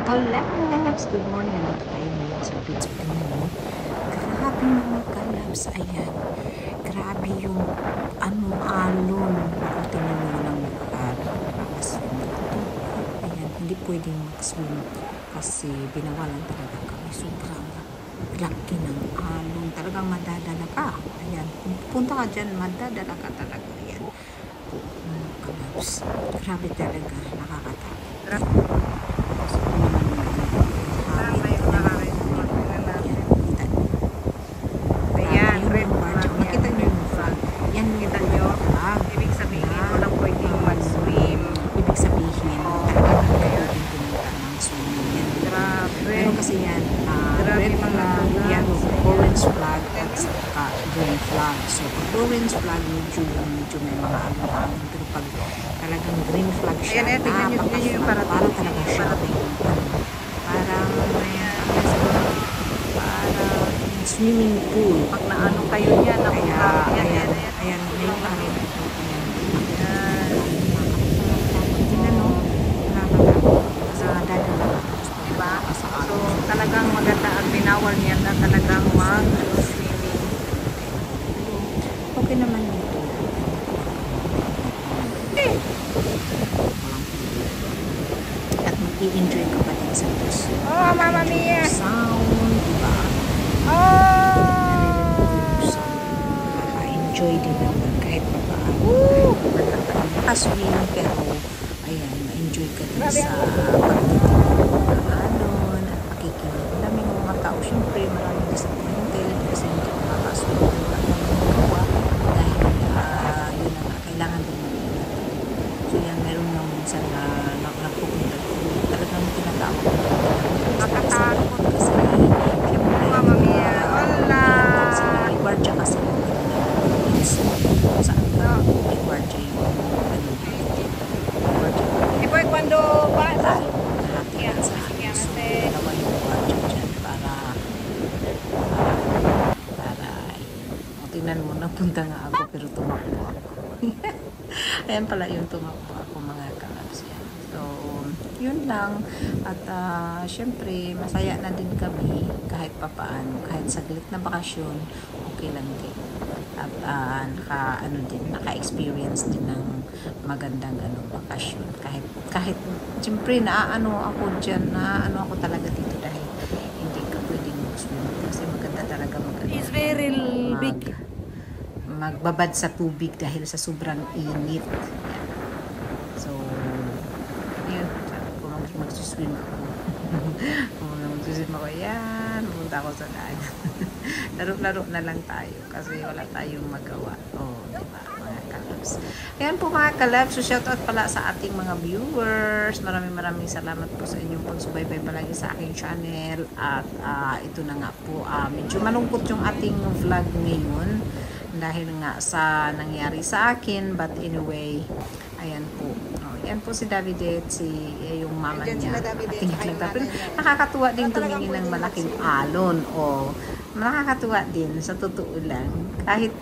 Kalabs! Good morning. Nandito tayo ngayon sa Pizza Pino. Grabe mga kalabs. Ayan. Grabe yung alon. Kung tingnan nyo lang nakakaswim dito. Ayan. Hindi pwedeng mag-swim kasi binawalan talaga kami. Sobrang laki ng alon. Talagang madadala ka. Ayan. Kung punta ka dyan, madadala ka talaga. Ayan. Mga kalabs. Grabe talaga. Nakakatakot. Kasi yan, red flag, yellow, orange flag, at saka green flag. So, pag orange flag, medyo may mga alon-alon. Pero pag talagang green flag siya, parang talaga siya. Parang swimming pool. Pag naano kayo niya, ayan, may parang so, talagang maganda at binawal niya na talagang mag-swimming. Okay naman dito. At mag-i-enjoy ka pa din sa puso. Oh, Mama Mia! Sound, diba? Oh! Nakaka-enjoy din naman kahit pa paano. Nakaswim, pero ayan, ma-enjoy ka din sa siyempre maraming disappointed kasi hindi ko makaswim ng magawa dahil yun na kailangan din natin. So yan, meron lang minsan na nagpupunta talagang tinatawag ko makatakot kasi siyempre Mama Mia, hola! may guardia kasi saan ka may guardia yung Ipoy, cuando pasa tingnan mo, napunta nga ako pero tumakbo ako. Ayan pala yung tumakbo ako mga kalabs yan. So, yun lang. At syempre, masaya na din kami kahit papaano. Kahit saglit na bakasyon, okay lang din. At naka-experience din ng magandang bakasyon. Kahit syempre, naaano ako dyan, naaano ako talaga dito dahil hindi ka pwedeng mag-swim kasi maganda talaga It's very big. Magbabad sa tubig dahil sa sobrang init. Yan. So, yun. Sabi ko, mag-swim ako. Mag-swim ako, yan. Pumunta ako sa dagat. Laro-laro na lang tayo kasi wala tayong magawa. Oh, diba? Mga kalabs. Ayan po mga kalabs. So, shoutout pala sa ating mga viewers. Maraming salamat po sa inyong pagsubaybay palagi sa aking channel. At ito na nga po. Medyo malungkot yung ating vlog ngayon dahil nga sa nangyari sa akin, but anyway, ayan po. Yan po si Davidet, yung mama niya. Pero nakakatuwa din tumingin ng malaking alon. Nakakatuwa din sa totoo lang. Kahit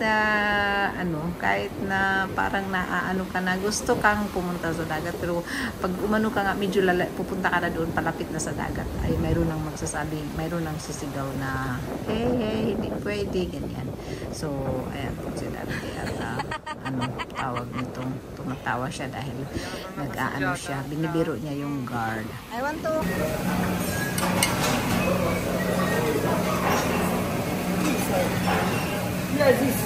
kahit na parang naaano ka na, gusto kang pumunta sa dagat, pero pag umano ka nga, medyo pupunta ka na doon, palapit na sa dagat, ay mayroon nang magsasabi, mayroon nang sisigaw na, hey, hindi pwede, ganyan. So, ayan po si Davidet. At tawag nitong, tumatawa siya dahil nag-aano siya, binibiro niya yung guard. I want to. Yes, this.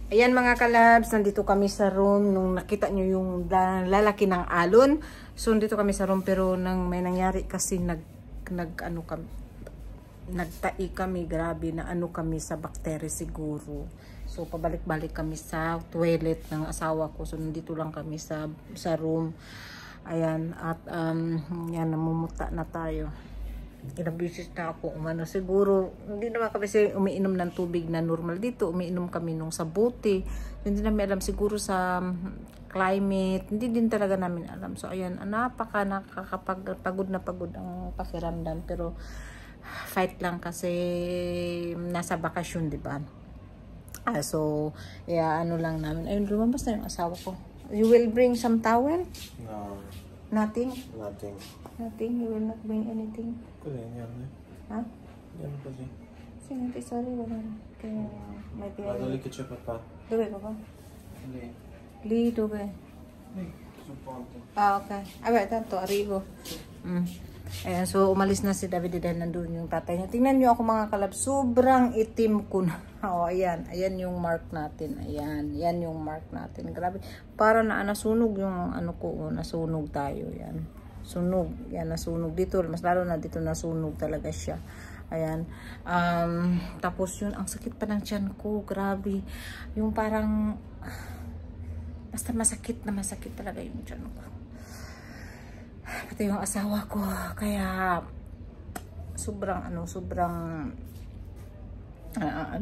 Ayan mga kalabs, nandito kami sa room nung nakita nyo yung lalaki ng alon. So nandito kami sa room pero nang may nangyari kasi nagtai kami, grabe na kami sa bacteria siguro. So pabalik-balik kami sa toilet ng asawa ko. So nandito lang kami sa room. Ayan, at yan, namumuta na tayo. Ilang beses na ako umano. Siguro, hindi naman kami umiinom ng tubig na normal dito. Umiinom kami nung sa bote. Hindi namin alam siguro sa climate. Hindi din talaga namin alam. So, ayan, nakakapagod na pagod ang pakiramdam. Pero, fight lang kasi nasa bakasyon, di ba? So, yeah, ano lang namin. Ayun, lumabas na yung asawa ko. You will bring some towel? No, Nothing? nothing. Nothing? You will not bring anything? Kasi yan eh. Ha? Yan kasi. Sige, sorry, wala. Kaya, may Madali ka siya pa. Dube ko ba? Hindi. Li, dube. Hey, suporte. Okay. Aba, ito, arribo. Ayan, so umalis na si David dahil nandun yung tatay niya. Tingnan nyo ako mga kalab, sobrang itim ko na. O, ayan. Ayan yung mark natin. Ayan. Yan yung mark natin. Grabe. Para na nasunog yung ano ko. Nasunog tayo. Yan. Sunog. Yan, nasunog. Dito, mas lalo na dito nasunog talaga siya. Ayan. Tapos yun, ang sakit pa ng tiyan ko. Grabe. Yung parang, basta masakit talaga yung tiyan ko. Pati yung asawa ko. Kaya, sobrang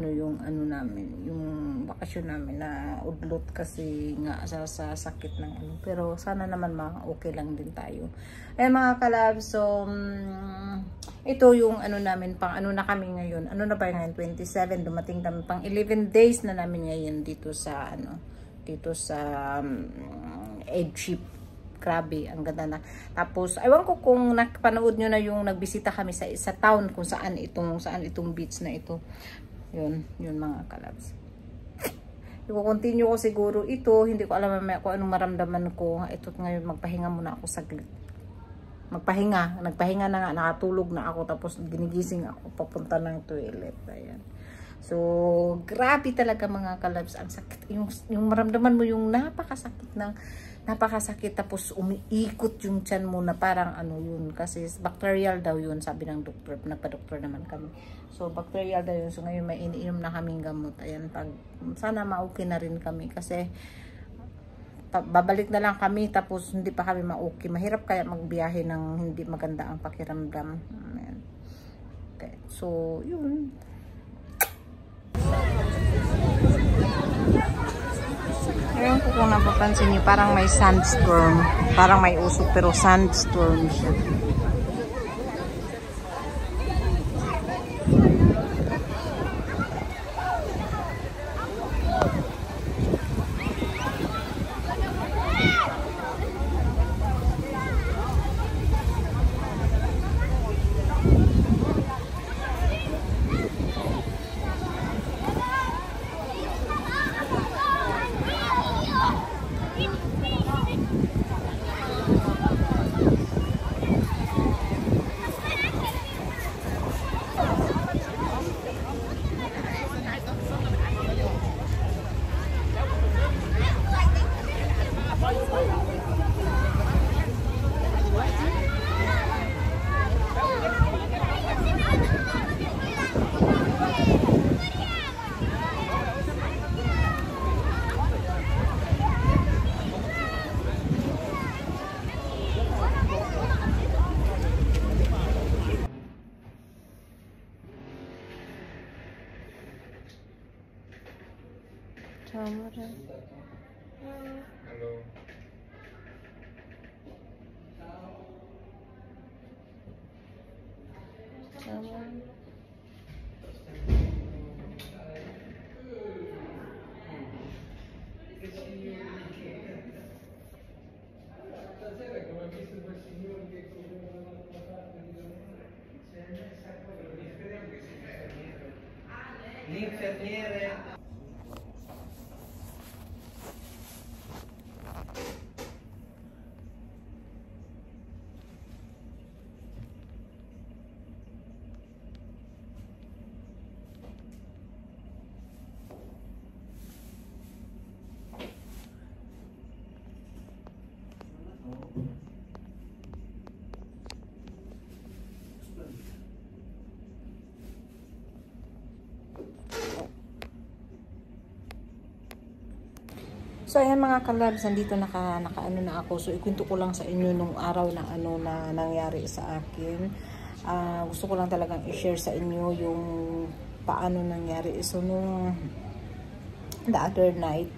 yung namin, yung bakasyon namin na udlot kasi nga sa sakit ng ano. Pero sana naman okay lang din tayo. Ayan mga kalab, so ito yung ano namin, pang ano na kami ngayon. Ano na ba ngayon? 27, dumating kami pang 11 days na namin ngayon dito sa EdgeShip. Grabe, ang ganda na. Tapos, ewan ko kung napanood nyo na yung nagbisita kami sa town kung saan itong beach na ito. Yun mga kalabs. I-continue ko siguro ito. Hindi ko alam kung anong maramdaman ko. Ito ngayon, magpahinga muna ako saglit. Nagpahinga na nga, nakatulog na ako. Tapos ginigising ako, papunta ng toilet. Ayan. So, grabe talaga mga kalabs. Ang sakit. Yung maramdaman mo yung napakasakit tapos umiikot yung tiyan mo na parang ano yun. Kasi bacterial daw yun, sabi ng doktor. Nagpa-doktor naman kami. So, bacterial daw yun. So, ngayon may iniinom na kaming gamot. Ayan, sana ma-okay na rin kami. Kasi, babalik na lang kami tapos hindi pa kami ma-okay. Mahirap kaya magbiyahe ng hindi maganda ang pakiramdam. Ayan. Okay. So, yun. Ewan ko kung napapansin niyo, parang may sandstorm. Parang may usok pero sandstorm siya. Hello. L'infermiere. So, ayan mga kalabs, nandito naka-ano na ako. So, ikwento ko lang sa inyo nung araw na ano na nangyari sa akin. Gusto ko lang talagang i-share sa inyo yung paano nangyari. So, nung the other night,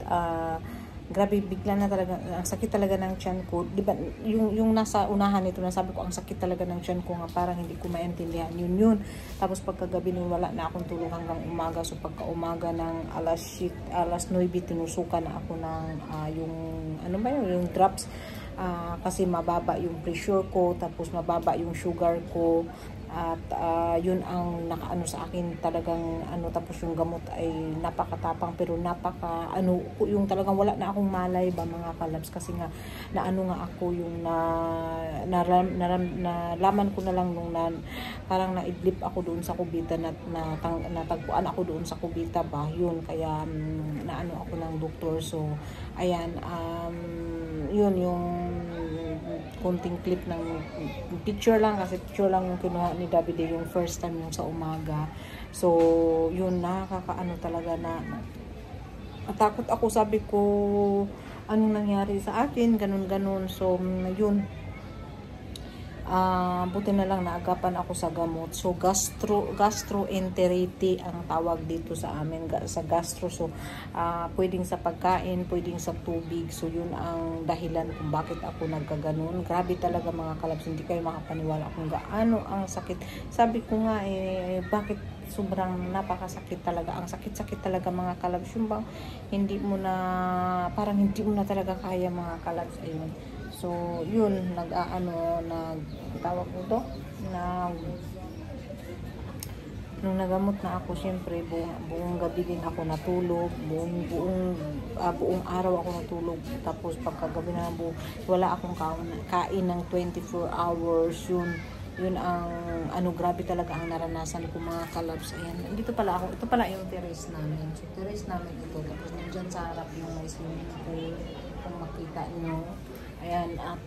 grabe, bigla na talaga, ang sakit talaga ng tiyan ko. Di ba, yung nasa unahan nito, nasabi ko, ang sakit talaga ng tiyan ko nga, parang hindi ko maintindihan. Yun. Tapos pagkagabi nun, wala na akong tulog hanggang umaga. So pagka umaga ng alas 9, tinusukan na ako ng yung, ano ba yun, yung drops. Kasi mababa yung pressure ko, tapos mababa yung sugar ko. At yun ang nakaano sa akin talagang tapos yung gamot ay napakatapang pero yung talagang wala na akong malay ba mga kalabs, kasi nga nga ako yung nalaman ko na lang nung parang naidlip ako doon sa kubita natagpuan ako doon sa kubita ba yun, kaya naano ako ng doktor. So ayan, yun yung konting clip ng picture lang, kasi picture lang yung kinuha ni Davide yung first time yung sa umaga. So yun, nakakaano talaga na natakot ako, sabi ko anong nangyari sa akin, ganun. So yun, buti na lang naagapan ako sa gamot. So gastroenteritis ang tawag dito sa amin, sa gastro. So pwedeng sa pagkain, pwedeng sa tubig. So yun ang dahilan kung bakit ako nagkaganon. Grabe talaga mga kalabs, hindi kayo makapaniwala kung gaano ang sakit. Sabi ko nga bakit sobrang napakasakit talaga. Ang sakit-sakit talaga mga kalabs. Yung bang parang hindi mo na talaga kaya mga kalabs. Ayun. So, yun, tawag nito, nung nagamot na ako, syempre, buong gabi din ako natulog, buong araw ako natulog, tapos pagkagabi na wala akong kain ng 24 hours, yun ang grabe talaga ang naranasan ko mga kalabs. Ayan, ito pala yung terrace namin. So, terrace namin ito, tapos nandyan sa harap yung may swimming pool, kung makita nyo. Ayan, at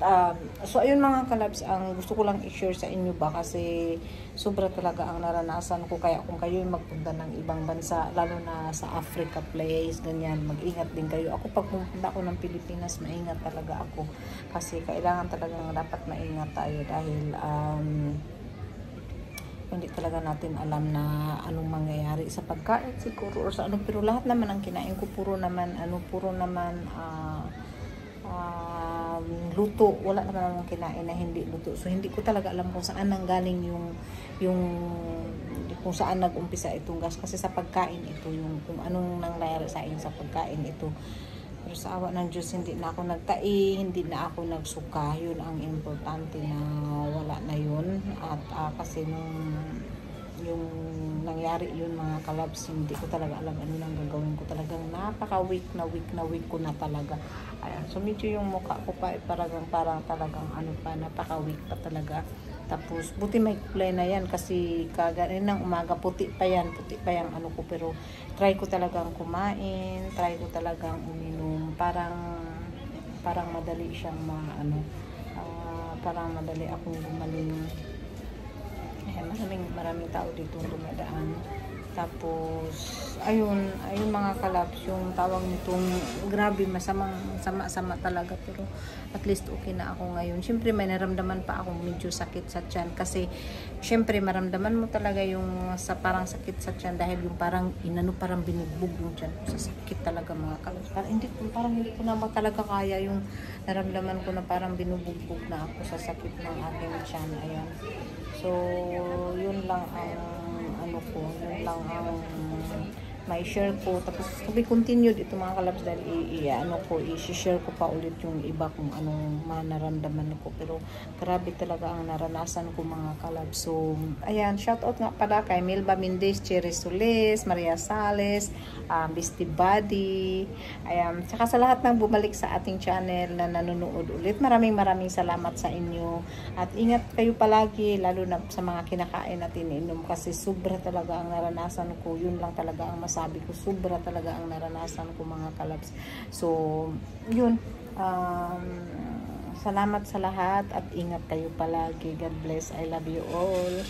so ayun mga kalabs, ang gusto ko lang i-share sa inyo ba, kasi sobra talaga ang naranasan ko. Kaya kung kayo magpunta ng ibang bansa, lalo na sa Africa place, ganyan, mag-ingat din kayo. Ako pag pumunta ako ng Pilipinas, maingat talaga ako, kasi kailangan talaga dapat maingat tayo, dahil hindi talaga natin alam na anong mangyayari sa pagkain siguro or sa pero lahat naman ang kinain ko puro naman luto, wala naman akong kinain na hindi luto. So hindi ko talaga alam kung saan nanggaling kung saan nag-umpisa itong gas, kasi sa pagkain ito kung anong nangyayari sa akin sa pagkain ito. Pero sa awa ng Diyos, hindi na ako nagtai, hindi na ako nagsuka. Yun ang importante, na wala na yun. At kasi yung nangyari yun mga kalabs, hindi ko talaga alam ano nang gagawin ko. Talagang napaka-weak ko na talaga. Ayan, so medyo yung mukha ko pa parang talagang napaka-weak pa talaga. Tapos buti may kulay na yan, kasi kaganin ng umaga puti pa yung ko, pero try ko talagang kumain, try ko talagang uminom, parang madali siyang parang madali akong gumaling. Maraming tao dito dumadaan. Tapos ayun mga kalabs, yung tawag nitong grabe, sama talaga, pero at least okay na ako ngayon. Syempre may naramdaman pa ako medyo sakit sa tiyan, kasi syempre maramdaman mo talaga yung parang sakit sa tiyan, dahil yung parang binugbog yung tiyan ko, sa sakit talaga mga kalabs. Parang hindi ko na talaga kaya, yung naramdaman ko na parang binubugbog na ako sa sakit ng aking tiyan. Ayan. So yun lang ang yun lang ang may share ko. Tapos to be continued ito mga kalabs, dahil i-share ko pa ulit yung iba kung anong naramdaman ko. Pero grabe talaga ang naranasan ko mga kalabs. So ayan, shout out nga pala kay Melba Mendez, Cherry Soles, Maria Sales, Beastie Buddy, ayan, saka sa lahat ng bumalik sa ating channel na nanonood ulit, maraming salamat sa inyo. At ingat kayo palagi, lalo na sa mga kinakain at iniinom, kasi sobra talaga ang naranasan ko. Yun lang talaga ang sabi ko, sobra talaga ang naranasan ko mga kalabs. So yun, salamat sa lahat at ingat kayo palagi. God bless. I love you all.